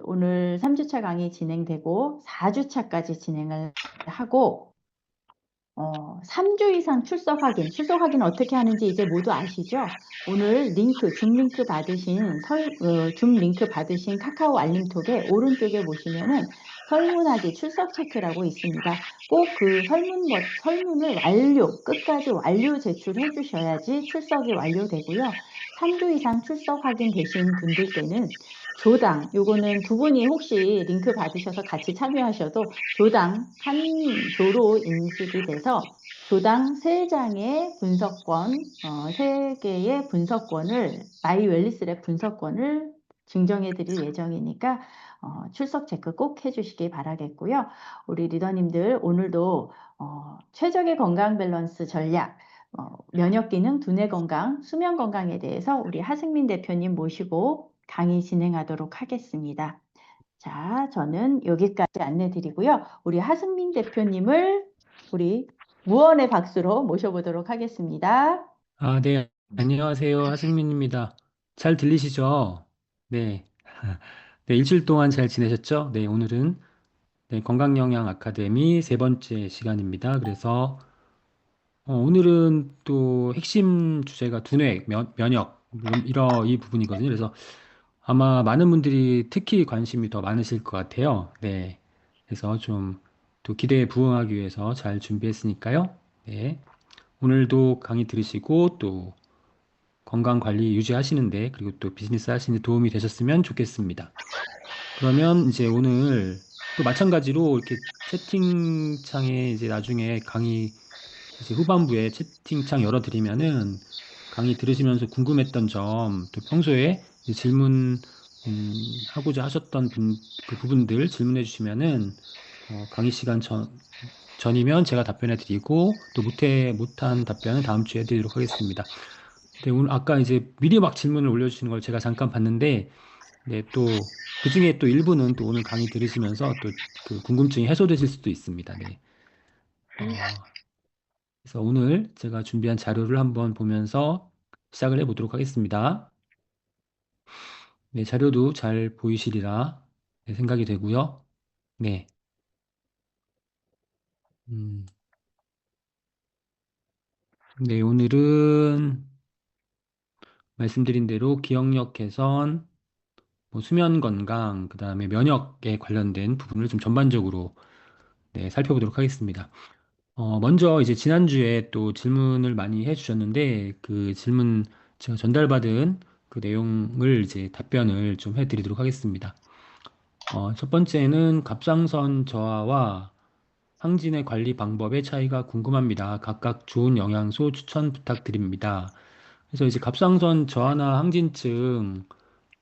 오늘 3주차 강의 진행되고 4주차까지 진행을 하고 3주 이상 출석 확인 어떻게 하는지 이제 모두 아시죠? 오늘 줌 링크 받으신 카카오 알림톡에 오른쪽에 보시면은 설문하기 출석 체크라고 있습니다. 꼭 그 설문을 끝까지 완료 제출해 주셔야지 출석이 완료되고요. 3주 이상 출석 확인되신 분들께는 요거는 두 분이 혹시 링크 받으셔서 같이 참여하셔도 조당 한 조로 인식이 돼서 조당 3장의 분석권, 3개의 분석권을, 마이 웰리스랩 분석권을 증정해 드릴 예정이니까, 출석 체크 꼭 해주시기 바라겠고요. 우리 리더님들, 오늘도, 최적의 건강 밸런스 전략, 면역 기능, 두뇌 건강, 수면 건강에 대해서 우리 하승민 대표님 모시고 강의 진행하도록 하겠습니다. 자, 저는 여기까지 안내 드리고요. 우리 하승민 대표님을 우리 무언의 박수로 모셔보도록 하겠습니다. 네, 안녕하세요. 하승민입니다. 잘 들리시죠? 네. 네, 일주일 동안 잘 지내셨죠? 네, 오늘은 네, 건강영양 아카데미 세 번째 시간입니다. 그래서 오늘은 또 핵심 주제가 두뇌, 면역, 이 부분이거든요. 그래서 아마 많은 분들이 특히 관심이 더 많으실 것 같아요. 네. 그래서 좀 또 기대에 부응하기 위해서 잘 준비했으니까요. 네. 오늘도 강의 들으시고 또 건강 관리 유지하시는데 그리고 또 비즈니스 하시는 데 도움이 되셨으면 좋겠습니다. 그러면 이제 오늘 또 마찬가지로 이렇게 채팅창에 이제 나중에 강의 이제 후반부에 채팅창 열어드리면은 강의 들으시면서 궁금했던 점, 또 평소에 이제 질문 하고자 하셨던 그 부분들 질문해 주시면은 강의 시간 전이면 제가 답변해 드리고 또 못한 답변은 다음 주에 해 드리도록 하겠습니다. 네, 오늘 아까 이제 미리 막 질문을 올려주시는 걸 제가 잠깐 봤는데, 네, 또 그중에 또 일부는 또 오늘 강의 들으시면서 또 그 궁금증이 해소되실 수도 있습니다. 네. 어, 그래서 오늘 제가 준비한 자료를 한번 보면서 시작을 해보도록 하겠습니다. 네, 자료도 잘 보이시리라 네, 생각이 되고요. 네. 음, 네, 오늘은 말씀드린 대로 기억력 개선, 뭐 수면 건강, 그 다음에 면역에 관련된 부분을 좀 전반적으로 네, 살펴보도록 하겠습니다. 먼저 이제 지난주에 또 질문을 많이 해주셨는데 그 질문 제가 전달받은 그 내용을 이제 답변을 좀 해드리도록 하겠습니다. 첫 번째는 갑상선 저하와 항진의 관리 방법의 차이가 궁금합니다. 각각 좋은 영양소 추천 부탁드립니다. 그래서 이제 갑상선 저하나 항진증,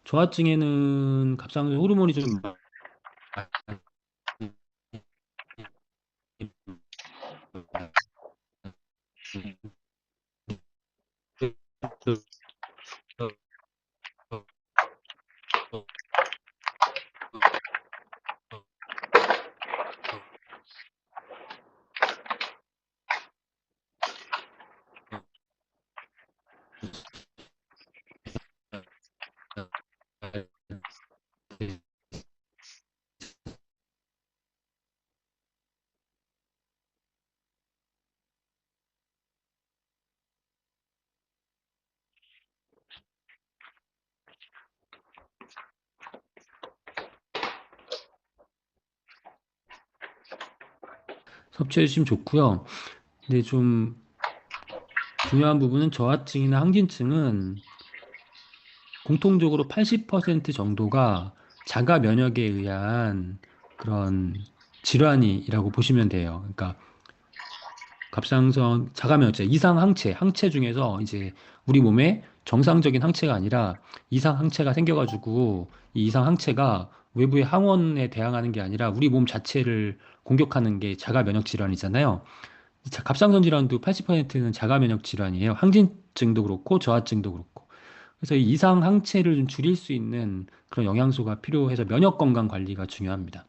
저하증에는 갑상선 호르몬이 좀 섭취해 주시면 좋고요. 근데 좀 중요한 부분은 저하증이나 항진증은 공통적으로 80% 정도가 자가 면역에 의한 그런 질환이라고 보시면 돼요. 그러니까 갑상선 자가 면역제, 이상 항체 중에서 이제 우리 몸에 정상적인 항체가 아니라 이상 항체가 생겨가지고 이 이상 항체가 외부의 항원에 대항하는 게 아니라 우리 몸 자체를 공격하는 게 자가 면역 질환이잖아요. 갑상선 질환도 80%는 자가 면역 질환이에요. 항진증도 그렇고 저하증도 그렇고. 그래서 이 이상 항체를 좀 줄일 수 있는 그런 영양소가 필요해서 면역 건강 관리가 중요합니다.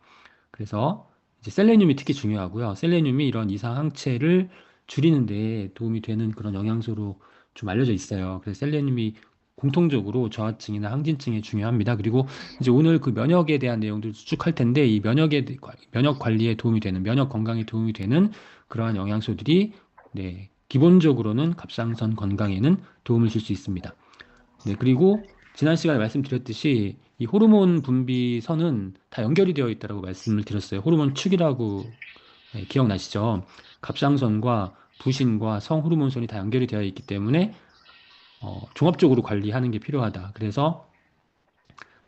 그래서 이제 셀레늄이 특히 중요하고요. 셀레늄이 이런 이상 항체를 줄이는 데 도움이 되는 그런 영양소로 좀 알려져 있어요. 그래서 셀레늄이 공통적으로 저하증이나 항진증에 중요합니다. 그리고 이제 오늘 그 면역에 대한 내용들을 쭉 할 텐데 이 면역 관리에 도움이 되는 면역 건강에 도움이 되는 그러한 영양소들이 네, 기본적으로는 갑상선 건강에는 도움을 줄 수 있습니다. 네, 그리고 지난 시간에 말씀드렸듯이 이 호르몬 분비선은 다 연결이 되어 있다고 말씀을 드렸어요. 호르몬 축이라고 네, 기억나시죠? 갑상선과 부신과 성호르몬선이 다 연결이 되어 있기 때문에 종합적으로 관리하는 게 필요하다. 그래서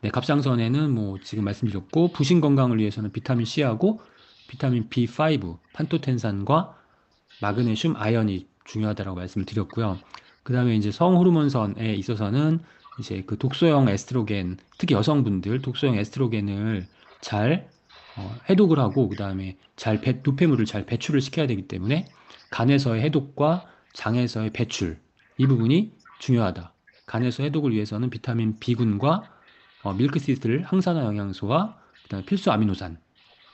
네, 갑상선에는 뭐 지금 말씀드렸고 부신 건강을 위해서는 비타민 C하고 비타민 B5, 판토텐산과 마그네슘, 아연이 중요하다라고 말씀을 드렸고요. 그다음에 이제 성호르몬선에 있어서는 이제 그 독소형 에스트로겐, 특히 여성분들 독소형 에스트로겐을 잘 해독을 하고 그다음에 노폐물을 잘 배출을 시켜야 되기 때문에 간에서의 해독과 장에서의 배출 이 부분이 중요하다. 간에서 해독을 위해서는 비타민 B군과 밀크시슬 항산화 영양소와 그다음에 필수 아미노산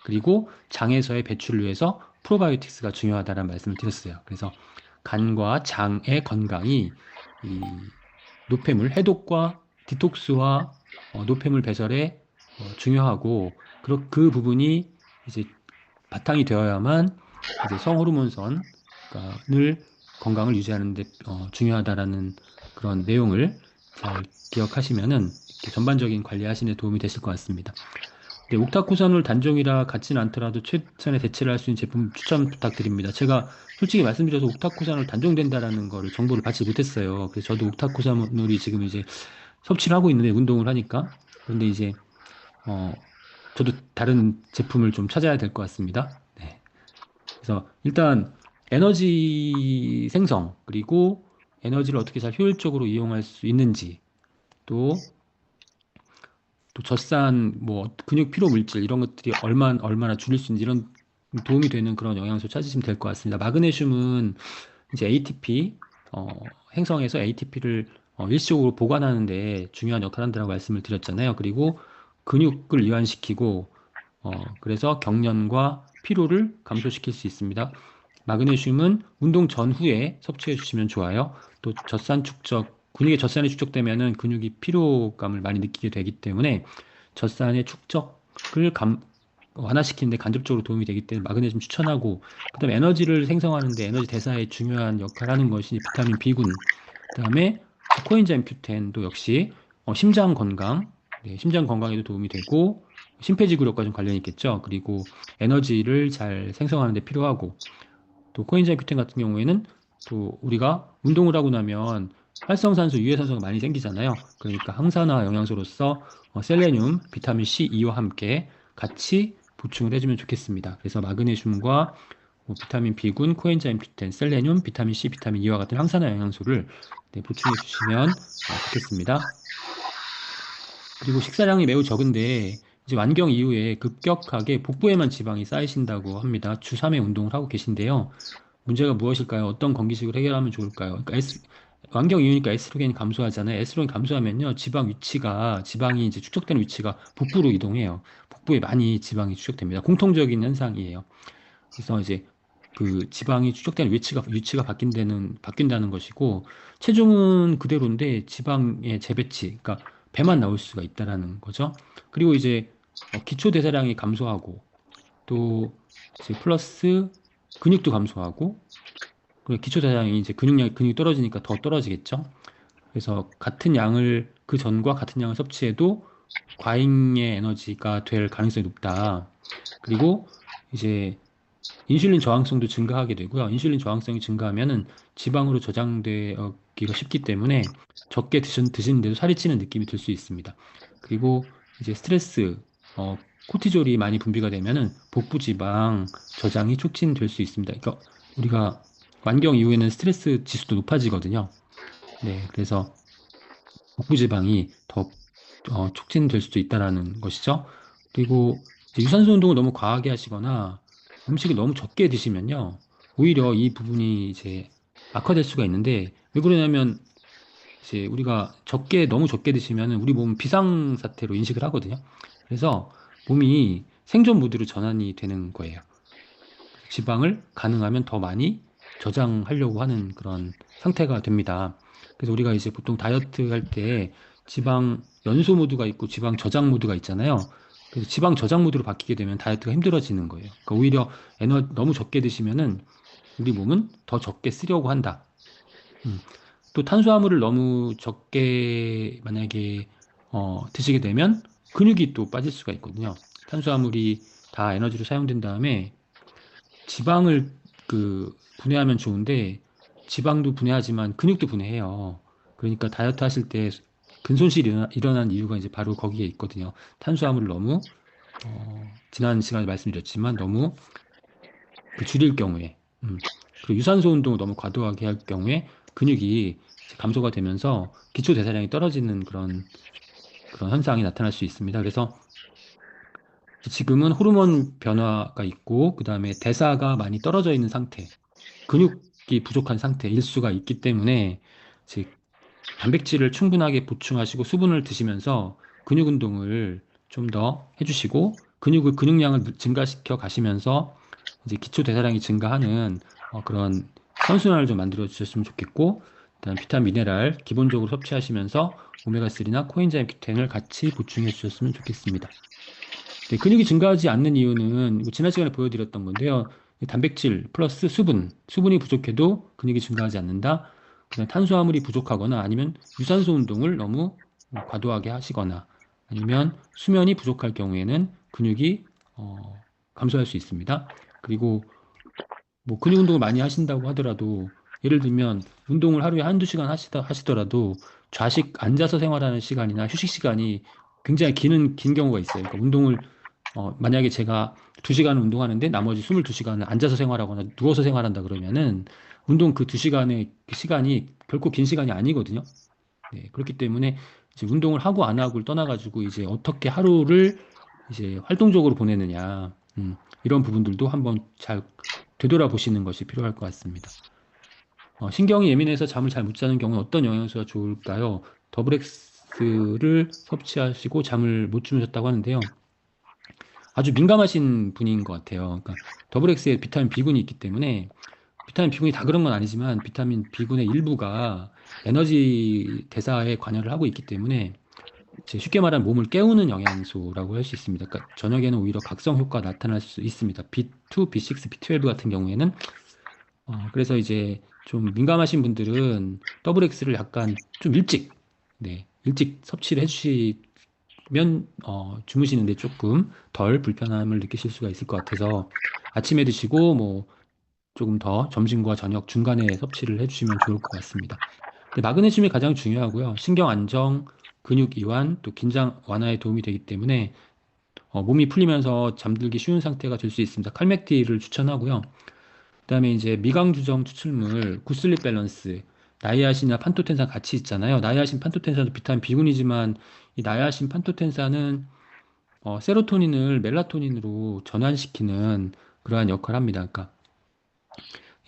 그리고 장에서의 배출을 위해서 프로바이오틱스가 중요하다는 말씀을 드렸어요. 그래서 간과 장의 건강이 이 노폐물 해독과 디톡스와 노폐물 배설에 중요하고 그 부분이 이제 바탕이 되어야만 이제 성호르몬선을 건강을 유지하는 데 중요하다라는 그런 내용을 잘 기억하시면은 이렇게 전반적인 관리하시는 데 도움이 되실 것 같습니다. 네, 옥타코산올 단종이라 같지는 않더라도 최선의 대체를 할 수 있는 제품 추천 부탁드립니다. 제가 솔직히 말씀드려서 옥타코산올 단종된다라는 거를 정보를 받지 못했어요. 그래서 저도 옥타코산올이 지금 이제 섭취를 하고 있는데 운동을 하니까. 그런데 이제 어, 저도 다른 제품을 좀 찾아야 될 것 같습니다. 네. 그래서 일단 에너지 생성 그리고 에너지를 어떻게 잘 효율적으로 이용할 수 있는지 또 젖산 뭐 근육 피로 물질 이런 것들이 얼마나 줄일 수 있는지 이런 도움이 되는 그런 영양소 찾으시면 될 것 같습니다. 마그네슘은 이제 ATP 행성에서 ATP를 일시적으로 보관하는 데 중요한 역할을 한다고 말씀을 드렸잖아요. 그리고 근육을 이완시키고 그래서 경련과 피로를 감소시킬 수 있습니다. 마그네슘은 운동 전후에 섭취해 주시면 좋아요. 또 젖산 축적, 근육에 젖산이 축적되면은 근육이 피로감을 많이 느끼게 되기 때문에 젖산의 축적을 완화시키는 데 간접적으로 도움이 되기 때문에 마그네슘 추천하고 그다음에 에너지를 생성하는데 에너지 대사에 중요한 역할을 하는 것이 비타민 B군. 그다음에 코엔자임 큐텐도 역시 심장 건강, 네, 심장 건강에도 도움이 되고 심폐지구력과 좀 관련이 있겠죠. 그리고 에너지를 잘 생성하는 데 필요하고 또 코엔자임 큐텐 같은 경우에는 또 우리가 운동을 하고 나면 활성산소, 유해산소가 많이 생기잖아요. 그러니까 항산화 영양소로서 셀레늄, 비타민 C, E와 함께 같이 보충을 해주면 좋겠습니다. 그래서 마그네슘과 뭐 비타민 B군, 코엔자임 큐텐, 셀레늄, 비타민 C, 비타민 E와 같은 항산화 영양소를 네, 보충해 주시면 좋겠습니다. 그리고 식사량이 매우 적은데 이제 완경 이후에 급격하게 복부에만 지방이 쌓이신다고 합니다. 주 3회 운동을 하고 계신데요. 문제가 무엇일까요? 어떤 건기식으로 해결하면 좋을까요? 그러니까 완경 이후니까 에스트로겐이 감소하잖아요. 에스트로겐이 감소하면요, 지방이 이제 축적되는 위치가 복부로 이동해요. 복부에 많이 지방이 축적됩니다. 공통적인 현상이에요. 그래서 이제 그 지방이 축적되는 위치가 바뀐다는 것이고, 체중은 그대로인데 지방의 재배치, 그러니까 배만 나올 수가 있다라는 거죠. 그리고 이제 기초 대사량이 감소하고, 또 이제 플러스 근육도 감소하고, 그리고 기초 대사량이 이제 근육이 떨어지니까 더 떨어지겠죠. 그래서 그 전과 같은 양을 섭취해도 과잉의 에너지가 될 가능성이 높다. 그리고 이제 인슐린 저항성도 증가하게 되고요. 인슐린 저항성이 증가하면은 지방으로 저장되기가 쉽기 때문에 적게 드시는데도 살이 찌는 느낌이 들 수 있습니다. 그리고 이제 코티졸이 많이 분비가 되면은 복부 지방 저장이 촉진될 수 있습니다. 그러니까 우리가 완경 이후에는 스트레스 지수도 높아지거든요. 네, 그래서 복부 지방이 더 촉진될 수도 있다라는 것이죠. 그리고 이제 유산소 운동을 너무 과하게 하시거나 음식을 너무 적게 드시면요. 오히려 이 부분이 이제 악화될 수가 있는데 왜 그러냐면 이제 우리가 너무 적게 드시면은 우리 몸은 비상사태로 인식을 하거든요. 그래서 몸이 생존 모드로 전환이 되는 거예요. 지방을 가능하면 더 많이 저장하려고 하는 그런 상태가 됩니다. 그래서 우리가 이제 보통 다이어트 할 때 지방 연소 모드가 있고 지방 저장 모드가 있잖아요. 그래서 지방 저장 모드로 바뀌게 되면 다이어트가 힘들어지는 거예요. 그러니까 오히려 너무 적게 드시면은 우리 몸은 더 적게 쓰려고 한다. 음. 또 탄수화물을 너무 적게 만약에 드시게 되면 근육이 또 빠질 수가 있거든요. 탄수화물이 다 에너지로 사용된 다음에 지방을 분해하면 좋은데 지방도 분해하지만 근육도 분해해요. 그러니까 다이어트 하실 때 근손실이 일어난 이유가 이제 바로 거기에 있거든요. 탄수화물을 너무 지난 시간에 말씀드렸지만 너무 줄일 경우에 그리고 유산소 운동을 너무 과도하게 할 경우에 근육이 이제 감소가 되면서 기초 대사량이 떨어지는 그런 현상이 나타날 수 있습니다. 그래서 지금은 호르몬 변화가 있고 그다음에 대사가 많이 떨어져 있는 상태, 근육이 부족한 상태일 수가 있기 때문에 즉 단백질을 충분하게 보충하시고 수분을 드시면서 근육 운동을 좀 더 해주시고 근육량을 증가시켜 가시면서 이제 기초 대사량이 증가하는 그런 선순환을 좀 만들어 주셨으면 좋겠고, 그다음 비타민 미네랄 기본적으로 섭취하시면서 오메가3나 코엔자임 Q10을 같이 보충해 주셨으면 좋겠습니다. 네, 근육이 증가하지 않는 이유는 이거 지난 시간에 보여드렸던 건데요. 이 단백질 플러스 수분이 부족해도 근육이 증가하지 않는다. 그다음 탄수화물이 부족하거나 아니면 유산소 운동을 너무 과도하게 하시거나 아니면 수면이 부족할 경우에는 근육이 감소할 수 있습니다. 그리고 뭐 근육 운동을 많이 하신다고 하더라도 예를 들면 운동을 하루에 한두 시간 하시더라도 좌식 앉아서 생활하는 시간이나 휴식 시간이 굉장히 긴 경우가 있어요. 그러니까 만약에 제가 2시간 운동하는데 나머지 22시간을 앉아서 생활하거나 누워서 생활한다 그러면은 운동 그 2시간의 시간이 결코 긴 시간이 아니거든요. 네, 그렇기 때문에 이제 운동을 하고 안 하고를 떠나가지고 이제 어떻게 하루를 이제 활동적으로 보내느냐, 이런 부분들도 한번 잘 되돌아보시는 것이 필요할 것 같습니다. 신경이 예민해서 잠을 잘 못 자는 경우는 어떤 영양소가 좋을까요? 더블엑스를 섭취하시고 잠을 못 주무셨다고 하는데요. 아주 민감하신 분인 것 같아요. 그러니까 더블엑스에 비타민 B군이 있기 때문에 비타민 B군이 다 그런 건 아니지만 비타민 B군의 일부가 에너지 대사에 관여를 하고 있기 때문에 이제 쉽게 말하면 몸을 깨우는 영양소라고 할 수 있습니다. 그러니까 저녁에는 오히려 각성 효과가 나타날 수 있습니다. B2, B6, B12 같은 경우에는 그래서 이제 좀 민감하신 분들은 더블 X를 약간 좀 일찍 섭취를 해주시면 주무시는데 조금 덜 불편함을 느끼실 수가 있을 것 같아서 아침에 드시고 뭐 조금 더 점심과 저녁 중간에 섭취를 해주시면 좋을 것 같습니다. 근데 마그네슘이 가장 중요하고요. 신경 안정, 근육 이완, 또 긴장 완화에 도움이 되기 때문에 몸이 풀리면서 잠들기 쉬운 상태가 될 수 있습니다. 칼맥티를 추천하고요. 그다음에 이제 미강주정 추출물, 굿슬립 밸런스, 나이아신이나 판토텐산 같이 있잖아요. 나이아신, 판토텐산도 비타민 B군이지만 이 나이아신, 판토텐산은 세로토닌을 멜라토닌으로 전환시키는 그러한 역할을 합니다. 그러니까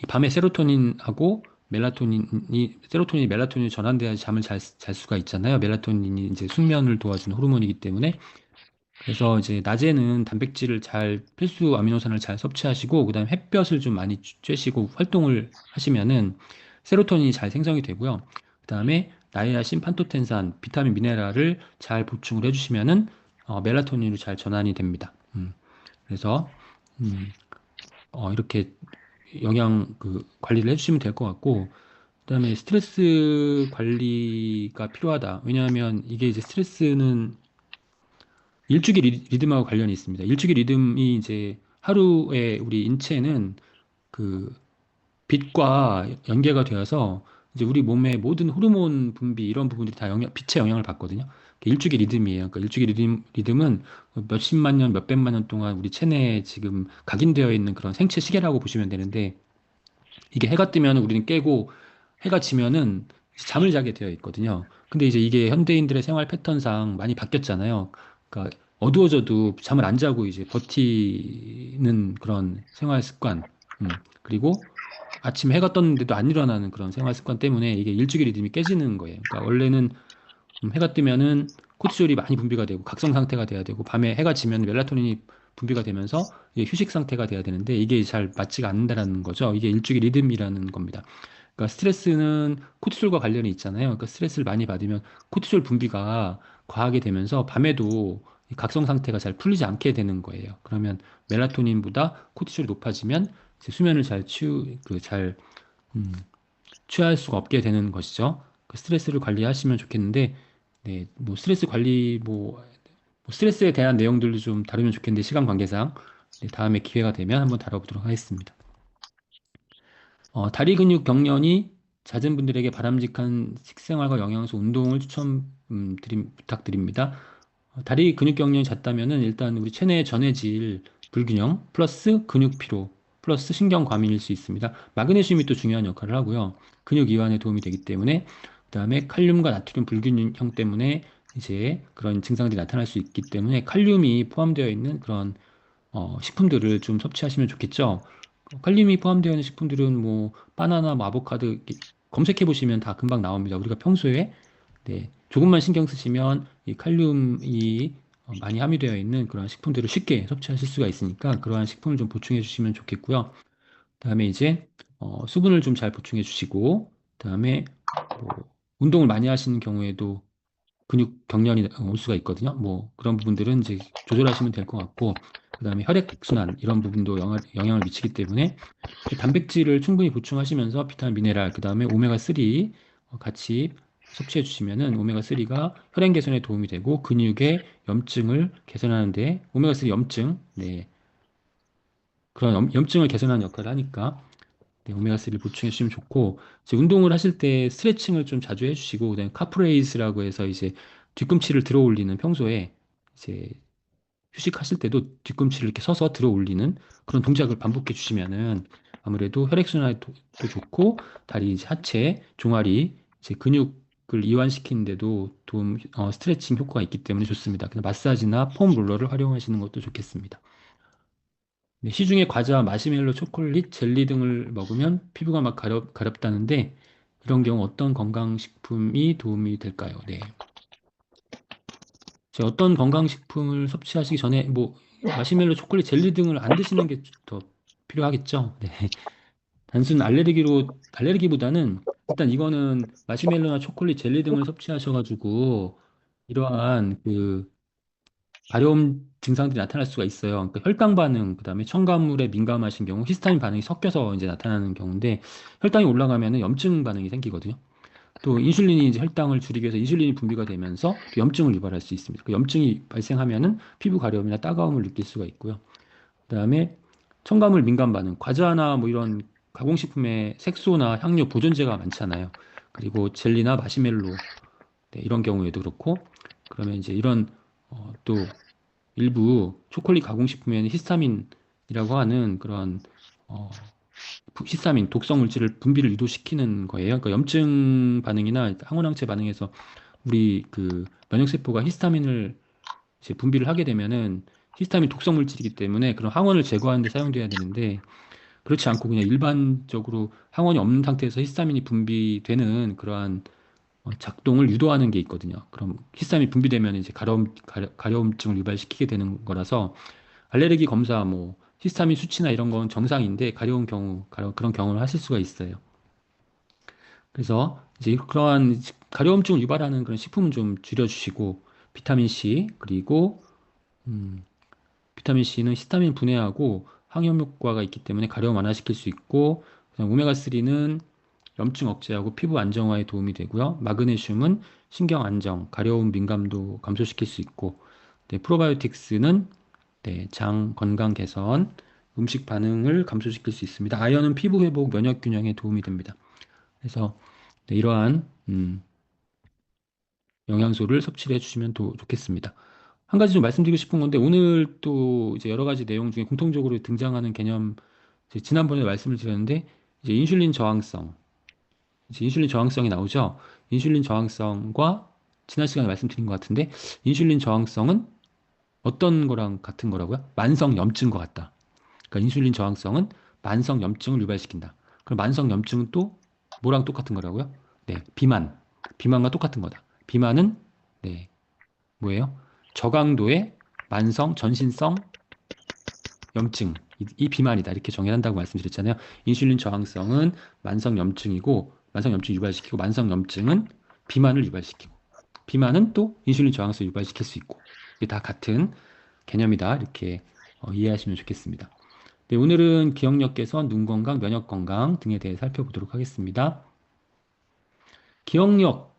이 밤에 세로토닌이 멜라토닌이 전환돼야 잠을 잘 수가 있잖아요. 멜라토닌이 이제 숙면을 도와주는 호르몬이기 때문에 그래서 이제 낮에는 필수 아미노산을 잘 섭취하시고 그다음에 햇볕을 좀 많이 쬐시고 활동을 하시면은 세로토닌이 잘 생성이 되고요. 그다음에 나이아신, 판토텐산, 비타민, 미네랄을 잘 보충을 해주시면은 멜라토닌으로 잘 전환이 됩니다. 그래서 음, 이렇게 영양 관리를 해주시면 될 것 같고 그다음에 스트레스 관리가 필요하다. 왜냐하면 이게 이제 스트레스는 일주기 리듬하고 관련이 있습니다. 일주기 리듬이 이제 하루에 우리 인체는 그 빛과 연계가 되어서 이제 우리 몸의 모든 호르몬 분비 이런 부분들이 다 빛의 영향을 받거든요. 그게 일주기 리듬이에요. 그러니까 일주기 리듬은 몇십만 년, 몇백만 년 동안 우리 체내에 지금 각인되어 있는 그런 생체 시계라고 보시면 되는데 이게 해가 뜨면 우리는 깨고 해가 지면은 잠을 자게 되어 있거든요. 근데 이제 이게 현대인들의 생활 패턴상 많이 바뀌었잖아요. 그러니까 어두워져도 잠을 안 자고 이제 버티는 그런 생활 습관. 그리고 아침에 해가 떴는데도 안 일어나는 그런 생활 습관 때문에 이게 일주기 리듬이 깨지는 거예요. 그러니까 원래는 해가 뜨면은 코티졸이 많이 분비가 되고 각성 상태가 돼야 되고 밤에 해가 지면 멜라토닌이 분비가 되면서 이게 휴식 상태가 돼야 되는데 이게 잘 맞지가 않는다라는 거죠. 이게 일주기 리듬이라는 겁니다. 그러니까 스트레스는 코티솔과 관련이 있잖아요. 그러니까 스트레스를 많이 받으면 코티솔 분비가 과하게 되면서 밤에도 이 각성 상태가 잘 풀리지 않게 되는 거예요. 그러면 멜라토닌보다 코티솔이 높아지면 이제 수면을 음, 취할 수가 없게 되는 것이죠. 그 스트레스를 관리하시면 좋겠는데, 네, 뭐 스트레스 관리, 뭐 스트레스에 대한 내용들도 좀 다루면 좋겠는데 시간 관계상 네, 다음에 기회가 되면 한번 다뤄보도록 하겠습니다. 다리 근육 경련이 잦은 분들에게 바람직한 식생활과 영양소, 운동을 부탁드립니다. 다리 근육 경련이 잦다면은 일단 우리 체내 전해질 불균형 플러스 근육 피로 플러스 신경 과민일 수 있습니다. 마그네슘이 또 중요한 역할을 하고요. 근육 이완에 도움이 되기 때문에 그다음에 칼륨과 나트륨 불균형 때문에 이제 그런 증상들이 나타날 수 있기 때문에 칼륨이 포함되어 있는 그런 식품들을 좀 섭취하시면 좋겠죠. 칼륨이 포함되어 있는 식품들은 뭐 바나나, 뭐 아보카도 이렇게 검색해 보시면 다 금방 나옵니다. 우리가 평소에 네, 조금만 신경 쓰시면 이 칼륨이 많이 함유되어 있는 그런 식품들을 쉽게 섭취하실 수가 있으니까 그러한 식품을 좀 보충해 주시면 좋겠고요. 그다음에 이제 수분을 좀 잘 보충해 주시고 그다음에 뭐 운동을 많이 하시는 경우에도 근육 경련이 올 수가 있거든요. 뭐 그런 부분들은 이제 조절하시면 될 것 같고, 그다음에 혈액순환 이런 부분도 영향을 미치기 때문에 단백질을 충분히 보충하시면서 비타민, 미네랄, 그다음에 오메가3 같이 섭취해 주시면은 오메가3가 혈행 개선에 도움이 되고 근육의 염증을 개선하는데 오메가3 염증, 네, 그런 염증을 개선하는 역할을 하니까 네, 오메가3를 보충해 주시면 좋고, 이제 운동을 하실 때 스트레칭을 좀 자주 해주시고, 그다음에 카프레이즈라고 해서 이제 뒤꿈치를 들어 올리는 평소에 이제 휴식하실 때도 뒤꿈치를 이렇게 서서 들어 올리는 그런 동작을 반복해 주시면은 아무래도 혈액순환도 좋고, 다리 이제 하체, 종아리, 이제 근육을 이완시키는 데도 스트레칭 효과가 있기 때문에 좋습니다. 그냥 마사지나 폼 롤러를 활용하시는 것도 좋겠습니다. 네, 시중에 과자, 마시멜로, 초콜릿, 젤리 등을 먹으면 피부가 막 가렵다는데 이런 경우 어떤 건강식품이 도움이 될까요? 네. 이제 어떤 건강식품을 섭취하시기 전에 뭐 마시멜로, 초콜릿, 젤리 등을 안 드시는 게 더 필요하겠죠. 네. 단순 알레르기보다는 일단 이거는 마시멜로나 초콜릿, 젤리 등을 섭취하셔가지고 이러한 그 가려움 증상들이 나타날 수가 있어요. 그러니까 혈당 반응, 그다음에 첨가물에 민감하신 경우 히스타민 반응이 섞여서 이제 나타나는 경우인데 혈당이 올라가면은 염증 반응이 생기거든요. 또 인슐린이 이제 혈당을 줄이기 위해서 인슐린이 분비가 되면서 또 염증을 유발할 수 있습니다. 그 염증이 발생하면은 피부 가려움이나 따가움을 느낄 수가 있고요. 그다음에 첨가물 민감 반응, 과자나 뭐 이런 가공식품에 색소나 향료, 보존제가 많잖아요. 그리고 젤리나 마시멜로 네, 이런 경우에도 그렇고 그러면 이제 이런 또 일부 초콜릿 가공식품에는 히스타민이라고 하는 그런 어, 히스타민 독성 물질을 분비를 유도시키는 거예요. 그러니까 염증 반응이나 항원항체 반응에서 우리 그 면역세포가 히스타민을 이제 분비를 하게 되면은 히스타민 독성 물질이기 때문에 그런 항원을 제거하는 데 사용돼야 되는데 그렇지 않고 그냥 일반적으로 항원이 없는 상태에서 히스타민이 분비되는 그러한 작동을 유도하는 게 있거든요. 그럼 히스타민이 분비되면 이제 가려움증을 유발시키게 되는 거라서 알레르기 검사 뭐 히스타민 수치나 이런 건 정상인데 그런 경험을 하실 수가 있어요. 그래서 이제 그러한 가려움증을 유발하는 그런 식품은 좀 줄여주시고 비타민 C 그리고 음, 비타민 C는 히스타민 분해하고 항염 효과가 있기 때문에 가려움 완화시킬 수 있고 그다음 오메가3는 염증 억제하고 피부 안정화에 도움이 되고요. 마그네슘은 신경 안정, 가려움 민감도 감소시킬 수 있고 네, 프로바이오틱스는 네, 장 건강 개선, 음식 반응을 감소시킬 수 있습니다. 아연은 피부 회복, 면역 균형에 도움이 됩니다. 그래서 네, 이러한 영양소를 섭취를 해주시면 좋겠습니다. 한 가지 좀 말씀드리고 싶은 건데 오늘 또 이제 여러 가지 내용 중에 공통적으로 등장하는 개념 이제 지난번에 말씀을 드렸는데 이제 인슐린 저항성이 나오죠. 인슐린 저항성과 지난 시간에 말씀드린 것 같은데 인슐린 저항성은 어떤 거랑 같은 거라고요? 만성 염증과 같다. 그러니까 인슐린 저항성은 만성 염증을 유발시킨다. 그럼 만성 염증은 또 뭐랑 똑같은 거라고요? 네, 비만. 비만과 똑같은 거다. 비만은 네, 뭐예요? 저강도의 만성 전신성 염증, 이 비만이다 이렇게 정의한다고 말씀드렸잖아요. 인슐린 저항성은 만성 염증이고 만성 염증 유발시키고 만성 염증은 비만을 유발시키고 비만은 또 인슐린 저항성 유발시킬 수 있고 이게 다 같은 개념이다 이렇게 이해하시면 좋겠습니다. 네, 오늘은 기억력 개선, 눈 건강, 면역 건강 등에 대해 살펴보도록 하겠습니다. 기억력,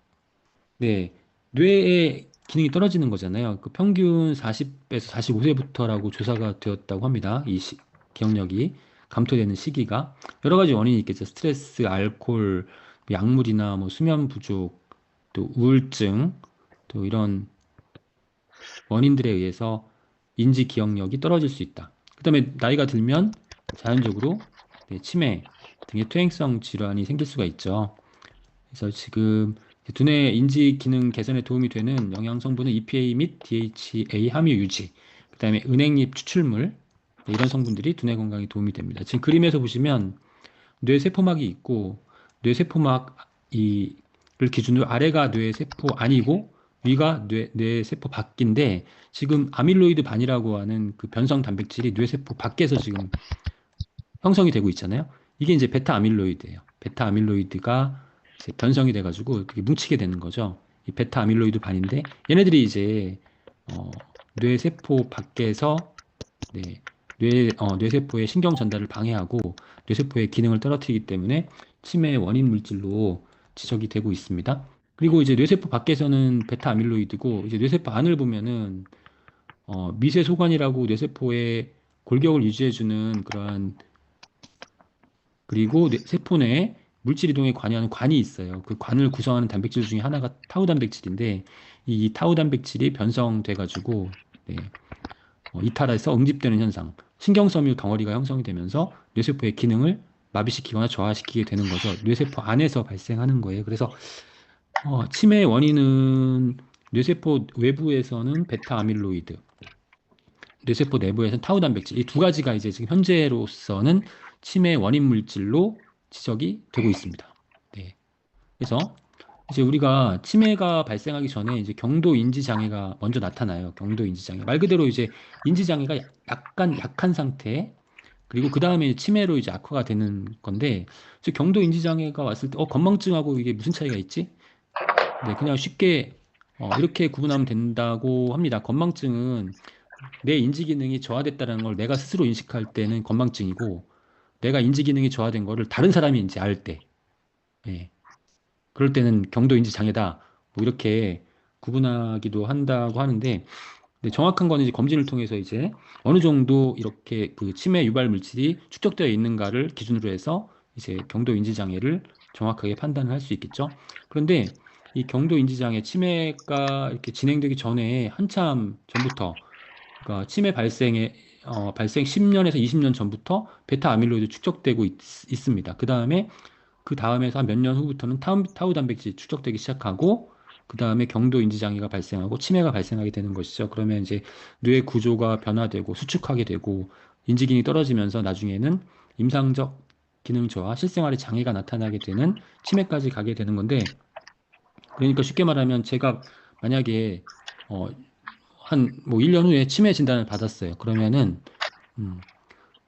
네, 뇌의 기능이 떨어지는 거잖아요. 그 평균 40에서 45세부터라고 조사가 되었다고 합니다. 기억력이 감퇴되는 시기가 여러 가지 원인이 있겠죠. 스트레스, 알코올, 약물이나 뭐 수면 부족, 또 우울증, 또 이런 원인들에 의해서 인지 기억력이 떨어질 수 있다. 그다음에 나이가 들면 자연적으로 네, 치매 등의 퇴행성 질환이 생길 수가 있죠. 그래서 지금 두뇌 인지 기능 개선에 도움이 되는 영양 성분은 EPA 및 DHA 함유 유지, 그다음에 은행잎 추출물 네, 이런 성분들이 두뇌 건강에 도움이 됩니다. 지금 그림에서 보시면 뇌세포막이 있고 뇌세포막 이를 기준으로 아래가 뇌세포 안이고 위가 뇌세포 밖인데 지금 아밀로이드 반이라고 하는 그 변성 단백질이 뇌세포 밖에서 지금 형성이 되고 있잖아요. 이게 이제 베타 아밀로이드예요. 베타 아밀로이드가 이제 변성이 돼가지고 그게 뭉치게 되는 거죠. 이 베타 아밀로이드 반인데 얘네들이 이제 뇌세포 밖에서 네, 뇌세포의 신경 전달을 방해하고 뇌세포의 기능을 떨어뜨리기 때문에 치매의 원인 물질로 지적이 되고 있습니다. 그리고 이제 뇌세포 밖에서는 베타 아밀로이드고 이제 뇌세포 안을 보면은 미세 소관이라고 뇌세포의 골격을 유지해주는 그러한 그리고 세포 내에 물질 이동에 관여하는 관이 있어요. 그 관을 구성하는 단백질 중에 하나가 타우 단백질인데 이 타우 단백질이 변성돼가지고 네, 이탈해서 응집되는 현상, 신경섬유 덩어리가 형성이 되면서 뇌세포의 기능을 마비시키거나 저하시키게 되는 거죠. 뇌세포 안에서 발생하는 거예요. 그래서 치매의 원인은 뇌세포 외부에서는 베타 아밀로이드, 뇌세포 내부에서는 타우 단백질 이 두 가지가 이제 지금 현재로서는 치매의 원인 물질로 지적이 되고 있습니다. 네. 그래서 이제 우리가 치매가 발생하기 전에 이제 경도 인지 장애가 먼저 나타나요. 경도 인지 장애. 말 그대로 이제 인지 장애가 약간 약한 상태. 그리고 그 다음에 치매로 이제 악화가 되는 건데, 이제 경도 인지 장애가 왔을 때, 건망증하고 이게 무슨 차이가 있지? 네, 그냥 쉽게 이렇게 구분하면 된다고 합니다. 건망증은 내 인지 기능이 저하됐다는 걸 내가 스스로 인식할 때는 건망증이고, 내가 인지 기능이 저하된 거를 다른 사람이 이제 알 때, 예. 그럴 때는 경도인지 장애다. 뭐 이렇게 구분하기도 한다고 하는데, 근데 정확한 거는 이제 검진을 통해서 이제 어느 정도 이렇게 그 치매 유발 물질이 축적되어 있는가를 기준으로 해서 이제 경도인지 장애를 정확하게 판단을 할 수 있겠죠. 그런데 이 경도인지 장애 치매가 이렇게 진행되기 전에 한참 전부터 그러니까 치매 발생 10년에서 20년 전부터 베타 아밀로이드 축적되고 있습니다. 그 다음에서 한 몇 년 후부터는 타우 단백질이 축적되기 시작하고 그 다음에 경도 인지 장애가 발생하고 치매가 발생하게 되는 것이죠. 그러면 이제 뇌 구조가 변화되고 수축하게 되고 인지 기능이 떨어지면서 나중에는 임상적 기능 저하, 실생활에 장애가 나타나게 되는 치매까지 가게 되는 건데 그러니까 쉽게 말하면 제가 만약에 어, 한 뭐 1년 후에 치매 진단을 받았어요. 그러면은 음,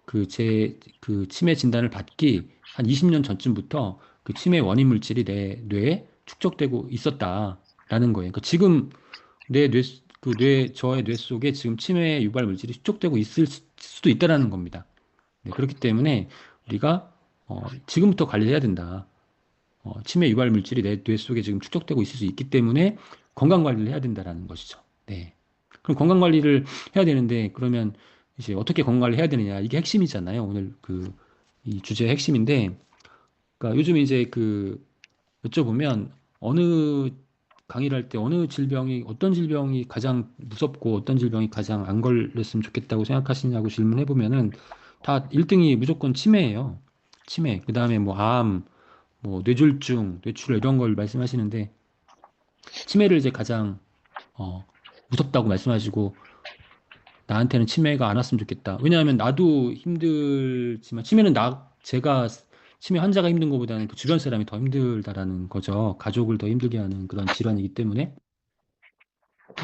그 치매 진단을 받기 한 20년 전쯤부터 그 치매 원인 물질이 내 뇌에 축적되고 있었다라는 거예요. 그러니까 지금 저의 뇌 속에 지금 치매 유발 물질이 축적되고 있을 수도 있다라는 겁니다. 네, 그렇기 때문에 우리가 지금부터 관리를 해야 된다. 치매 유발 물질이 내 뇌 속에 지금 축적되고 있을 수 있기 때문에 건강 관리를 해야 된다라는 것이죠. 네. 그럼 건강 관리를 해야 되는데 그러면 이제 어떻게 건강 관리 해야 되느냐 이게 핵심이잖아요. 오늘 이 주제의 핵심인데 그러니까 요즘 이제 여쭤보면 어느 강의를 할 때 어떤 질병이 가장 무섭고 어떤 질병이 가장 안 걸렸으면 좋겠다고 생각하시냐고 질문해 보면은 다 1등이 무조건 치매예요. 치매. 그다음에 뭐 암, 뭐 뇌졸중, 뇌출혈 이런 걸 말씀하시는데 치매를 이제 가장 어, 무섭다고 말씀하시고 나한테는 치매가 안 왔으면 좋겠다. 왜냐하면 나도 힘들지만 제가 치매 환자가 힘든 것보다는 그 주변 사람이 더 힘들다라는 거죠. 가족을 더 힘들게 하는 그런 질환이기 때문에.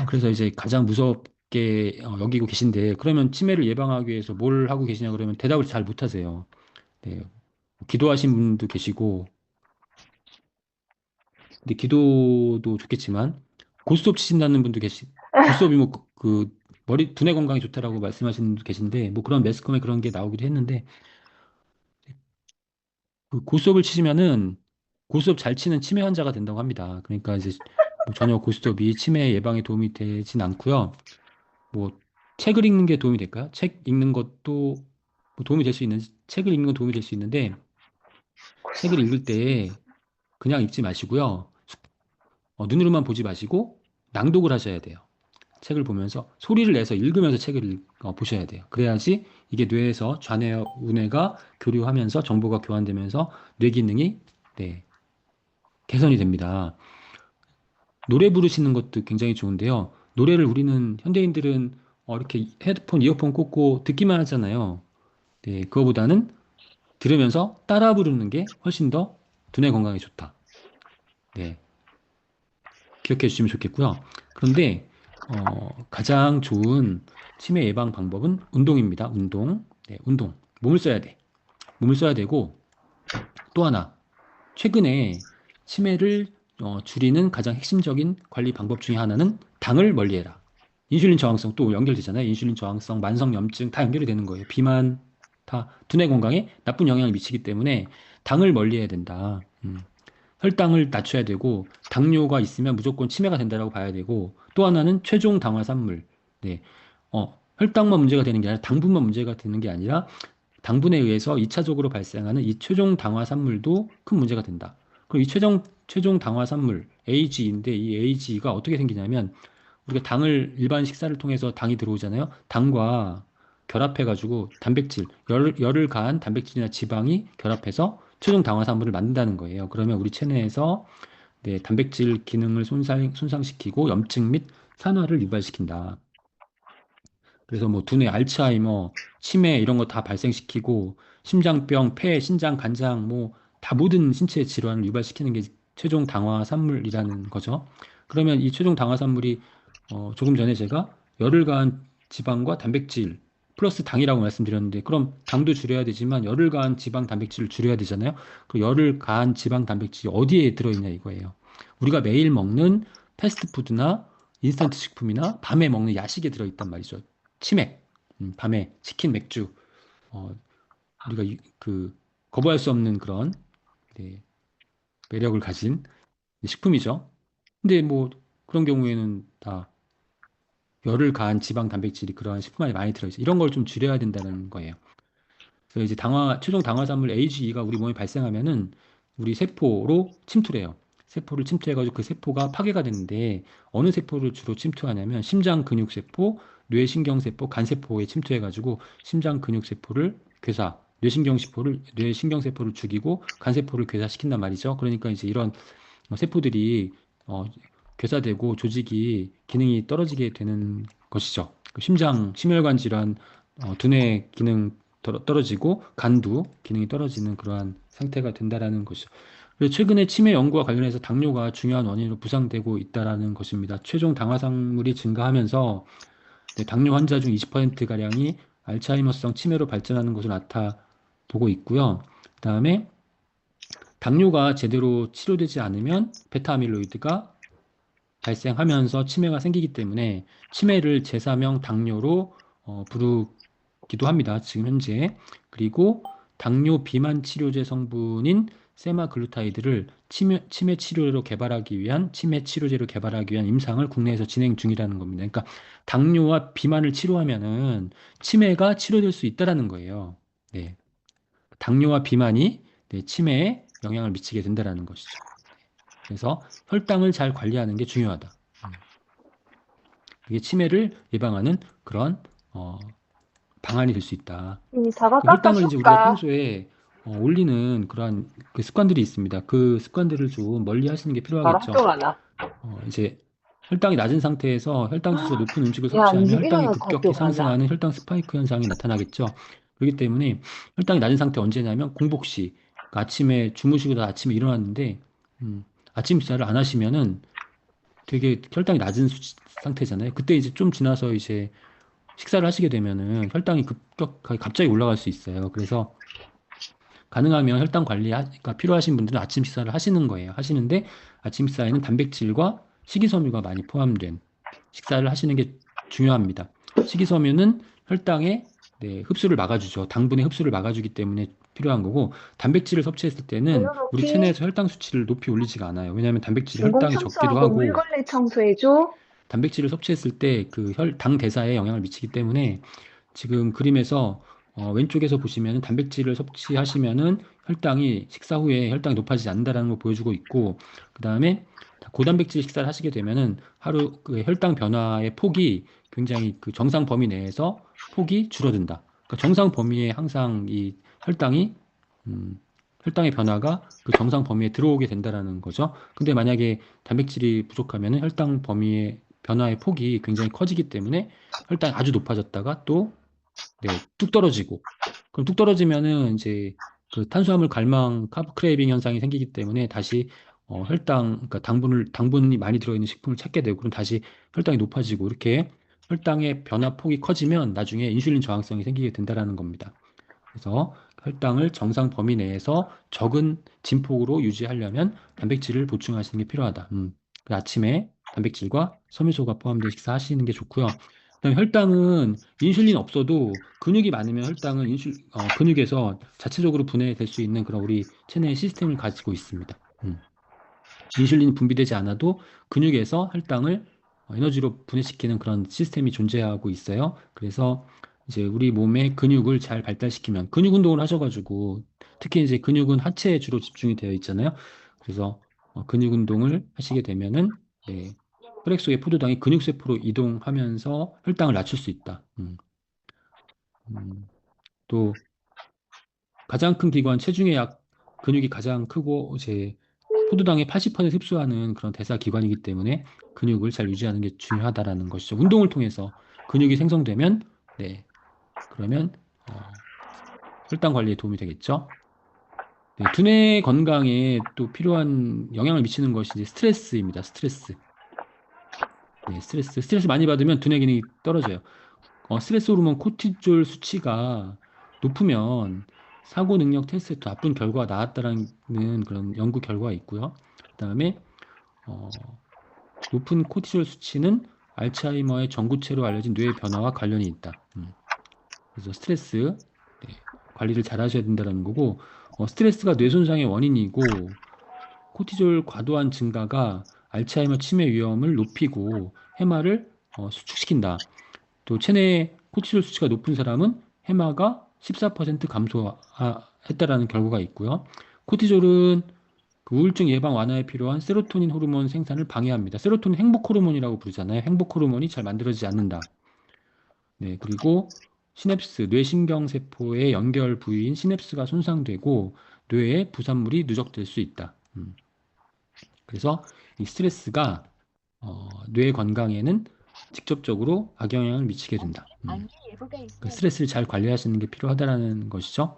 그래서 이제 가장 무섭게 여기고 계신데, 그러면 치매를 예방하기 위해서 뭘 하고 계시냐 그러면 대답을 잘 못하세요. 네, 기도하신 분도 계시고, 근데 기도도 좋겠지만 고스톱 치신다는 분도 고스톱이 뭐 머리 두뇌 건강에 좋다라고 말씀하시는 분도 계신데, 뭐 그런 매스컴에 그런 게 나오기도 했는데, 그 고스톱을 치시면은 고스톱 잘 치는 치매 환자가 된다고 합니다. 그러니까 이제 뭐 전혀 고스톱이 치매 예방에 도움이 되진 않고요. 뭐 책을 읽는 게 도움이 될까요? 책 읽는 것도 뭐 도움이 될 수 있는, 책을 읽는 건 도움이 될 수 있는데, 책을 읽을 때 그냥 읽지 마시고요. 눈으로만 보지 마시고 낭독을 하셔야 돼요. 책을 보면서 소리를 내서 읽으면서 책을 보셔야 돼요. 그래야지 이게 뇌에서 좌뇌와 우뇌가 교류하면서 정보가 교환되면서 뇌 기능이, 네, 개선이 됩니다. 노래 부르시는 것도 굉장히 좋은데요. 노래를 우리는 현대인들은 이렇게 헤드폰, 이어폰 꽂고 듣기만 하잖아요. 네, 그거보다는 들으면서 따라 부르는 게 훨씬 더 두뇌 건강에 좋다. 네, 기억해 주시면 좋겠고요. 그런데 가장 좋은 치매 예방 방법은 운동입니다. 운동. 네, 운동. 몸을 써야 돼. 몸을 써야 되고, 또 하나, 최근에 치매를 줄이는 가장 핵심적인 관리 방법 중에 하나는 당을 멀리해라. 인슐린 저항성 또 연결되잖아요. 인슐린 저항성, 만성염증 다 연결이 되는 거예요. 비만 다 두뇌 건강에 나쁜 영향을 미치기 때문에 당을 멀리해야 된다. 혈당을 낮춰야 되고, 당뇨가 있으면 무조건 치매가 된다라고 봐야 되고, 또 하나는 최종 당화 산물. 네. 혈당만 문제가 되는 게 아니라 당분만 문제가 되는 게 아니라 당분에 의해서 2차적으로 발생하는 이 최종 당화 산물도 큰 문제가 된다. 그리고 이 최종 당화 산물 AGE인데, 이 AGE가 어떻게 생기냐면, 우리가 당을 일반 식사를 통해서 당이 들어오잖아요. 당과 결합해가지고 열을 가한 단백질이나 지방이 결합해서 최종 당화 산물을 만든다는 거예요. 그러면 우리 체내에서, 네, 단백질 기능을 손상시키고 염증 및 산화를 유발시킨다. 그래서 뭐 두뇌 알츠하이머, 치매 이런 거 다 발생시키고, 심장병, 폐, 신장, 간장 뭐 다 모든 신체 질환을 유발시키는 게 최종 당화 산물이라는 거죠. 그러면 이 최종 당화 산물이 조금 전에 제가 열을 가한 지방과 단백질 플러스 당이라고 말씀드렸는데, 그럼 당도 줄여야 되지만 열을 가한 지방 단백질을 줄여야 되잖아요. 그 열을 가한 지방 단백질이 어디에 들어있냐 이거예요. 우리가 매일 먹는 패스트푸드나 인스턴트 식품이나 밤에 먹는 야식에 들어있단 말이죠. 치맥, 밤에 치킨, 맥주, 어, 우리가 거부할 수 없는 그런, 네, 매력을 가진 식품이죠. 근데 뭐 그런 경우에는 다 열을 가한 지방 단백질이 그러한 식품 안에 많이 들어있어요. 이런 걸 좀 줄여야 된다는 거예요. 그래서 이제 최종 당화산물 AGE가 우리 몸에 발생하면은 우리 세포로 침투를 해요. 세포를 침투해가지고 그 세포가 파괴가 되는데, 어느 세포를 주로 침투하냐면 심장 근육세포, 뇌신경세포, 간세포에 침투해가지고 심장 근육세포를 괴사, 뇌신경세포를 죽이고 간세포를 괴사시킨단 말이죠. 그러니까 이제 이런 세포들이 어, 괴사되고 조직이 기능이 떨어지게 되는 것이죠. 그 심혈관 질환, 두뇌 기능 떨어지고 간도 기능이 떨어지는 그러한 상태가 된다라는 것이죠. 그래서 최근에 치매 연구와 관련해서 당뇨가 중요한 원인으로 부상되고 있다라는 것입니다. 최종 당화상물이 증가하면서, 네, 당뇨 환자 중 20%가량이 알츠하이머성 치매로 발전하는 것으로 나타보고 있고요. 그다음에 당뇨가 제대로 치료되지 않으면 베타 아밀로이드가 발생하면서 치매가 생기기 때문에 치매를 제3형 당뇨로 부르기도 합니다. 지금 현재. 그리고 당뇨 비만 치료제 성분인 세마글루타이드를 치매 치매 치료제로 개발하기 위한 임상을 국내에서 진행 중이라는 겁니다. 그러니까 당뇨와 비만을 치료하면은 치매가 치료될 수 있다라는 거예요. 네. 당뇨와 비만이, 네, 치매에 영향을 미치게 된다라는 것이죠. 그래서 혈당을 잘 관리하는 게 중요하다. 그게 치매를 예방하는 그런 방안이 될 수 있다. 이 사과 그 혈당을 이제 우리가 깎아줄까? 평소에 올리는 그러한 그 습관들이 있습니다. 그 습관들을 좀 멀리 하시는 게 바로 필요하겠죠. 학교 가나? 이제 혈당이 낮은 상태에서 혈당 지수가 높은 음식을 야, 이 섭취하면 집 혈당이 일어나서 학교 급격히 가나? 상승하는 혈당 스파이크 현상이 나타나겠죠. 그렇기 때문에 혈당이 낮은 상태 언제냐면 공복 시, 그러니까 아침에 주무시고 나 아침에 일어났는데 아침 식사를 안 하시면은 되게 혈당이 낮은 상태잖아요. 그때 이제 좀 지나서 이제 식사를 하시게 되면은 혈당이 급격하게 갑자기 올라갈 수 있어요. 그래서 가능하면 혈당 관리가 필요하신 분들은 아침 식사를 하시는 거예요. 하시는데 아침 식사에는 단백질과 식이섬유가 많이 포함된 식사를 하시는 게 중요합니다. 식이섬유는 혈당의 네, 흡수를 막아주죠. 당분의 흡수를 막아주기 때문에 필요한 거고, 단백질을 섭취했을 때는 우리 돌려놓기, 체내에서 혈당 수치를 높이 올리지가 않아요. 왜냐하면 단백질이 인공 혈당이 적기도 청소하고 하고, 물걸레 청소해줘. 단백질을 섭취했을 때 그 당 대사에 영향을 미치기 때문에 지금 그림에서 왼쪽에서 보시면 단백질을 섭취하시면은 혈당이 식사 후에 혈당이 높아지지 않는다라는 걸 보여주고 있고, 그 다음에 고단백질 식사를 하시게 되면은 하루 그 혈당 변화의 폭이 굉장히 그 정상 범위 내에서 폭이 줄어든다. 그러니까 정상 범위에 항상 이 혈당이 음, 혈당의 변화가 그 정상 범위에 들어오게 된다라는 거죠. 근데 만약에 단백질이 부족하면은 혈당 범위의 변화의 폭이 굉장히 커지기 때문에 혈당이 아주 높아졌다가 또 네, 뚝 떨어지고. 그럼 뚝 떨어지면은 이제 그 탄수화물 갈망, 카브 크레이빙 현상이 생기기 때문에 다시 그러니까 당분이 많이 들어있는 식품을 찾게 되고, 그럼 다시 혈당이 높아지고, 이렇게 혈당의 변화 폭이 커지면 나중에 인슐린 저항성이 생기게 된다라는 겁니다. 그래서 혈당을 정상 범위 내에서 적은 진폭으로 유지하려면 단백질을 보충하시는 게 필요하다. 그 아침에 단백질과 섬유소가 포함된 식사 하시는 게 좋고요. 그다음에 혈당은 인슐린 없어도 근육이 많으면 혈당은 근육에서 자체적으로 분해될 수 있는 그런 우리 체내의 시스템을 가지고 있습니다. 인슐린이 분비되지 않아도 근육에서 혈당을 에너지로 분해시키는 그런 시스템이 존재하고 있어요. 그래서 이제 우리 몸의 근육을 잘 발달시키면 근육 운동을 하셔가지고 특히 이제 근육은 하체에 주로 집중이 되어 있잖아요. 그래서 근육 운동을 하시게 되면은 네, 혈액 속의 포도당이 근육세포로 이동하면서 혈당을 낮출 수 있다. 음, 또 가장 큰 기관 체중의 약 근육이 가장 크고 이제 포도당의 80% 흡수하는 그런 대사 기관이기 때문에 근육을 잘 유지하는 게 중요하다라는 것이죠. 운동을 통해서 근육이 생성되면 네 그러면 혈당 관리에 도움이 되겠죠. 네, 두뇌 건강에 또 필요한 영향을 미치는 것이 이제 스트레스입니다. 스트레스. 네, 스트레스 많이 받으면 두뇌 기능이 떨어져요. 스트레스 호르몬 코티졸 수치가 높으면 사고 능력 테스트에 더 나쁜 결과가 나왔다는 그런 연구 결과가 있고요. 그다음에 어, 높은 코티졸 수치는 알츠하이머의 전구체로 알려진 뇌의 변화와 관련이 있다. 그래서 스트레스 네, 관리를 잘 하셔야 된다는 거고, 스트레스가 뇌 손상의 원인이고, 코티졸 과도한 증가가 알츠하이머 치매 위험을 높이고 해마를 수축시킨다. 또 체내 코티졸 수치가 높은 사람은 해마가 14% 감소했다라는 결과가 있고요. 코티졸은 그 우울증 예방 완화에 필요한 세로토닌 호르몬 생산을 방해합니다. 세로토닌 행복 호르몬이라고 부르잖아요. 행복 호르몬이 잘 만들어지지 않는다. 네, 그리고 시냅스, 뇌신경세포의 연결 부위인 시냅스가 손상되고 뇌에 부산물이 누적될 수 있다. 그래서 이 스트레스가 뇌 건강에는 직접적으로 악영향을 미치게 된다. 그 스트레스를 잘 관리하시는 게 필요하다라는 것이죠.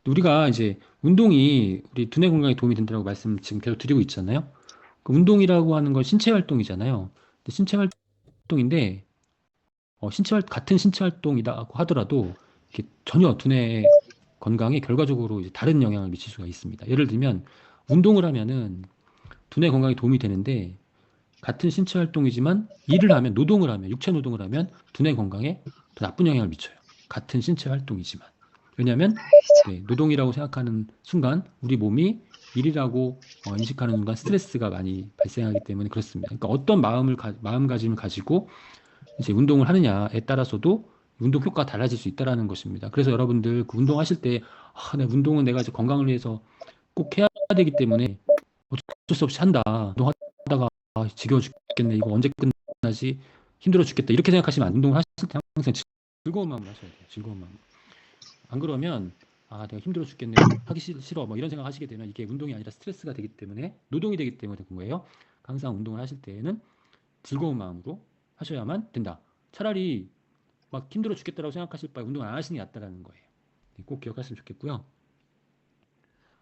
우리가 이제 운동이 우리 두뇌 건강에 도움이 된다고 말씀 지금 계속 드리고 있잖아요. 그 운동이라고 하는 건 신체 활동이잖아요. 근데 신체 활동인데 같은 신체 활동이라고 하더라도 이렇게 전혀 두뇌 건강에 결과적으로 이제 다른 영향을 미칠 수가 있습니다. 예를 들면 운동을 하면은 두뇌 건강에 도움이 되는데 같은 신체 활동이지만 일을 하면 노동을 하면 육체 노동을 하면 두뇌 건강에 더 나쁜 영향을 미쳐요. 같은 신체 활동이지만. 왜냐하면 네, 노동이라고 생각하는 순간 우리 몸이 일이라고 인식하는 순간 스트레스가 많이 발생하기 때문에 그렇습니다. 그러니까 어떤 마음가짐을 가지고 이제 운동을 하느냐에 따라서도 운동 효과가 달라질 수 있다라는 것입니다. 그래서 여러분들 그 운동하실 때 내 운동은 내가 이제 건강을 위해서 꼭 해야 되기 때문에 어쩔 수 없이 한다. 운동하다가 지겨워 죽겠네. 이거 언제 끝나지? 힘들어 죽겠다. 이렇게 생각하시면 안 돼요. 운동을 하실 때 항상 즐거운 마음으로 하셔야 돼요. 즐거운 마음. 안 그러면 내가 힘들어 죽겠네. 하기 싫어. 뭐 이런 생각 하시게 되면 이게 운동이 아니라 스트레스가 되기 때문에 노동이 되기 때문에 그런 거예요. 항상 운동을 하실 때에는 즐거운 마음으로 하셔야만 된다. 차라리 막 힘들어 죽겠다라고 생각하실 바에 운동 안 하시는 게 낫다라는 거예요. 네, 꼭 기억하시면 좋겠고요.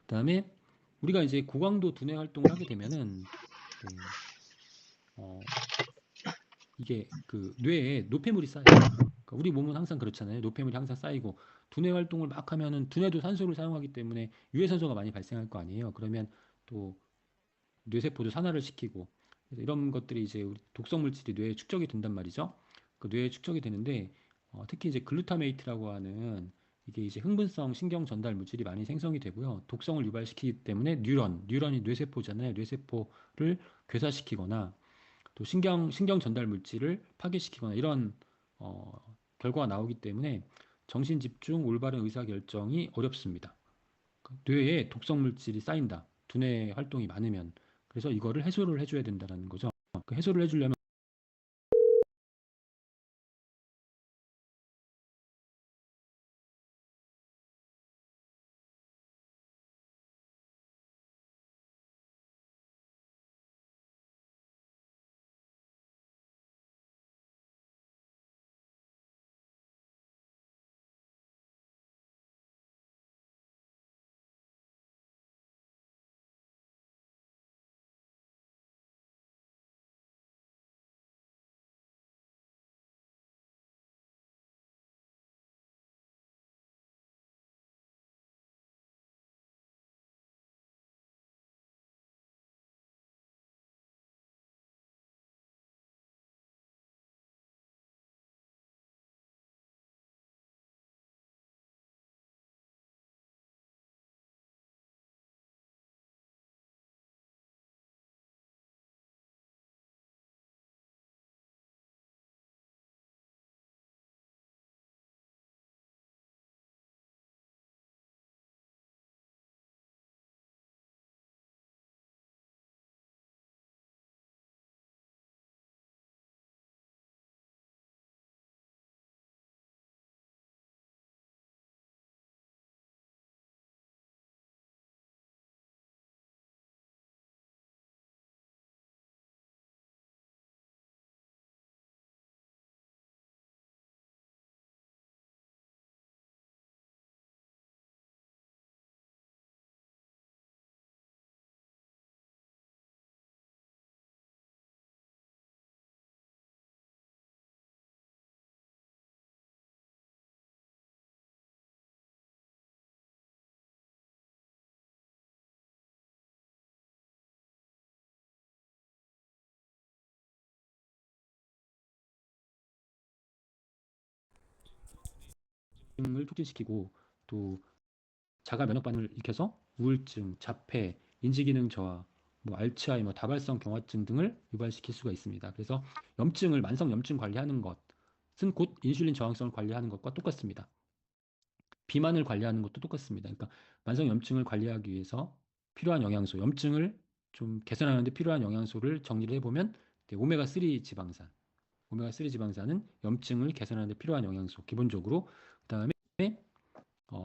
그다음에 우리가 이제 고강도 두뇌 활동을 하게 되면은 네, 이게 그 뇌에 노폐물이 쌓여요. 그러니까 우리 몸은 항상 그렇잖아요. 노폐물이 항상 쌓이고 두뇌 활동을 막 하면은 두뇌도 산소를 사용하기 때문에 유해산소가 많이 발생할 거 아니에요. 그러면 또 뇌세포도 산화를 시키고 그래서 이런 것들이 이제 우리 독성 물질이 뇌에 축적이 된단 말이죠. 그 뇌에 축적이 되는데 특히 이제 글루타메이트라고 하는 이게 이제 흥분성 신경 전달 물질이 많이 생성이 되고요. 독성을 유발시키기 때문에 뉴런이 뇌세포잖아요. 뇌세포를 괴사시키거나 또 신경 전달 물질을 파괴시키거나 이런 어, 결과가 나오기 때문에 정신 집중, 올바른 의사 결정이 어렵습니다. 뇌에 독성 물질이 쌓인다. 두뇌 활동이 많으면 그래서 이거를 해소를 해줘야 된다는 거죠. 그 해소를 해주려면 을 촉진시키고 또 자가 면역 반응을 일으켜서 우울증, 자폐, 인지기능 저하, 뭐 알츠하이머, 다발성 경화증 등을 유발시킬 수가 있습니다. 그래서 만성 염증 관리하는 것은 곧 인슐린 저항성을 관리하는 것과 똑같습니다. 비만을 관리하는 것도 똑같습니다. 그러니까 만성 염증을 관리하기 위해서 필요한 영양소, 염증을 좀 개선하는데 필요한 영양소를 정리를 해보면 오메가3 지방산, 오메가3 지방산은 염증을 개선하는 데 필요한 영양소, 기본적으로. 그다음에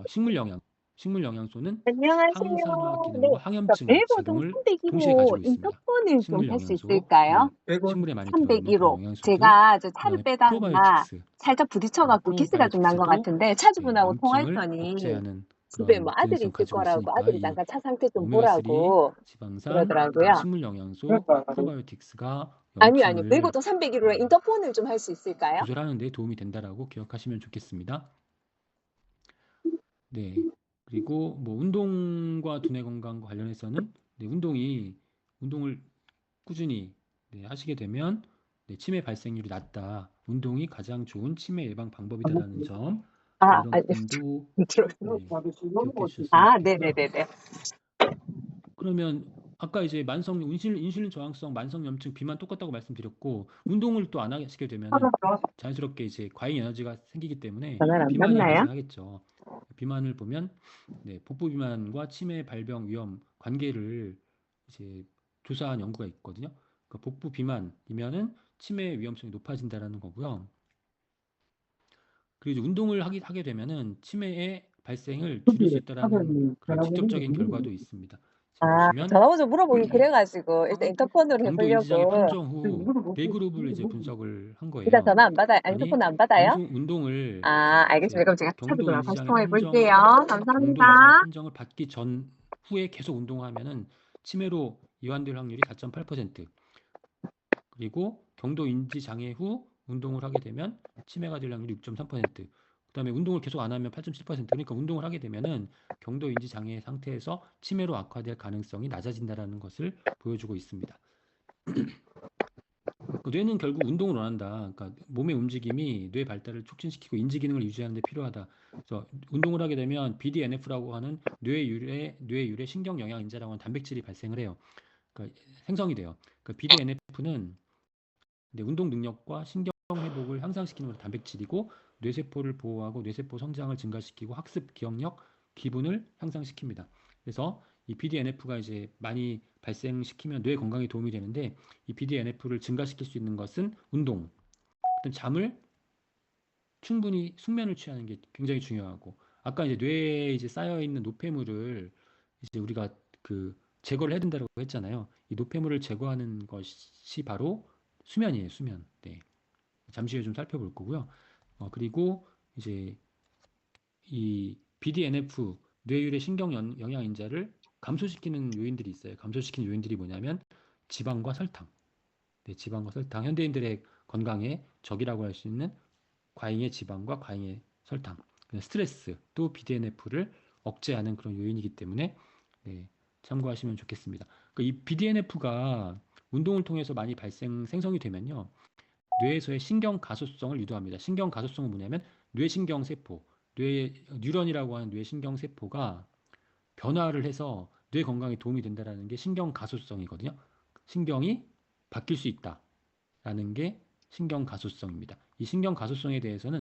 식물 영양소는 항산화 안녕하세요. 네, 기능과 저 항염증 벨버동 작용을 동시에 301호 가지고 있습니다. 인터폰을 좀 식물 할 수 영양소, 있을까요? 그 식물에 많이 들어있는 그런 301호. 영양소들, 제가 저 차를 그다음에 빼다가 프로바이오틱스, 살짝 부딪혀갖고 기스가 좀 난 것 프로바이오틱스도 같은데 차주분하고 염증을 통화했더니 억제하는 집에 그런 뭐 아들이 기능성 있을 가지고 거라고 있으니까 아들이 이 잠깐 차 상태 좀 오메가3 보라고 지방산, 그다음에 그러더라고요. 식물 영양소, 프로바이오틱스가 아니요. 염증을 벨버동 301호에 인터폰을 좀 할 수 있을까요? 조절하는 데 도움이 된다라고 기억하시면 좋겠습니다. 네. 그리고 뭐 운동과 두뇌 건강과 관련해서는 운동을 꾸준히 하시게 되면 치매 발생률이 낮다. 운동이 가장 좋은 치매 예방 방법이다라는 점, 이런 알겠습니다. 부분도 들어요. 기억해 주셨으면 아, 좋겠고요. 네네네네. 그러면 아까 이제 인슐린 저항성, 만성 염증, 비만 똑같다고 말씀드렸고 운동을 또 안 하시게 되면은 자연스럽게 이제 과잉 에너지가 생기기 때문에 전화를 안 비만이 받나요? 발생하겠죠. 비만을 보면 복부 비만과 치매 발병 위험 관계를 이제 조사한 연구가 있거든요. 그러니까 복부 비만이면은 치매 위험성이 높아진다라는 거고요. 그리고 이제 운동을 하게 되면은 치매의 발생을 줄일 수 있다라는 그런 직접적인 결과도 있습니다. 지금 아, 보시면 전화 먼저 물어보기 그래가지고 일단 인터폰으로 경도 인지장애 해보려고. 판정 후 뇌그룹을 이제 분석을 한 일단 거예요. 전화 안 받아요. 아, 그랬더니 인터폰 안 받아요? 운동을 아, 알겠습니다. 이제 그럼 제가 경도 차주분하고 다시 인지장애 통화해 판정 볼게요. 감사합니다. 경도 인지장애 판정을 받기 전 후에 계속 운동을 하면은 치매로 이완될 확률이 4.8%. 그리고 경도 인지 장애 후 운동을 하게 되면 치매가 될 확률이 6.3%. 그다음에 운동을 계속 안 하면 8.7%. 그러니까 운동을 하게 되면은 경도 인지 장애 상태에서 치매로 악화될 가능성이 낮아진다라는 것을 보여주고 있습니다. 그 뇌는 결국 운동을 원한다. 그러니까 몸의 움직임이 뇌 발달을 촉진시키고 인지 기능을 유지하는 데 필요하다. 그래서 운동을 하게 되면 BDNF라고 하는 뇌 유래 신경 영양 인자라고 하는 단백질이 발생을 해요. 그러니까 생성이 돼요. 그러니까 BDNF는 운동 능력과 신경 회복을 향상시키는 단백질이고 뇌세포를 보호하고 뇌세포 성장을 증가시키고 학습, 기억력, 기분을 향상시킵니다. 그래서 이 BDNF가 이제 많이 발생시키면 뇌 건강에 도움이 되는데 이 BDNF를 증가시킬 수 있는 것은 운동, 잠을 충분히 숙면을 취하는 게 굉장히 중요하고 아까 이제 뇌에 이제 쌓여 있는 노폐물을 이제 우리가 그 제거를 해야 된다고 했잖아요. 이 노폐물을 제거하는 것이 바로 수면이에요, 수면. 네. 잠시 후에 좀 살펴볼 거고요. 그리고 이제 이 BDNF 뇌율의 신경 영양 인자를 감소시키는 요인들이 있어요. 감소시키는 요인들이 뭐냐면 지방과 설탕. 네, 지방과 설탕. 현대인들의 건강에 적이라고 할 수 있는 과잉의 지방과 과잉의 설탕. 스트레스 또 BDNF를 억제하는 그런 요인이기 때문에 네, 참고하시면 좋겠습니다. 이 BDNF가 운동을 통해서 많이 생성이 되면요. 뇌에서의 신경 가소성을 유도합니다. 신경 가소성은 뭐냐면 뇌신경 세포, 뉴런이라고 하는 뇌신경 세포가 변화를 해서 뇌 건강에 도움이 된다는 게 신경 가소성이거든요. 신경이 바뀔 수 있다라는 게 신경 가소성입니다. 이 신경 가소성에 대해서는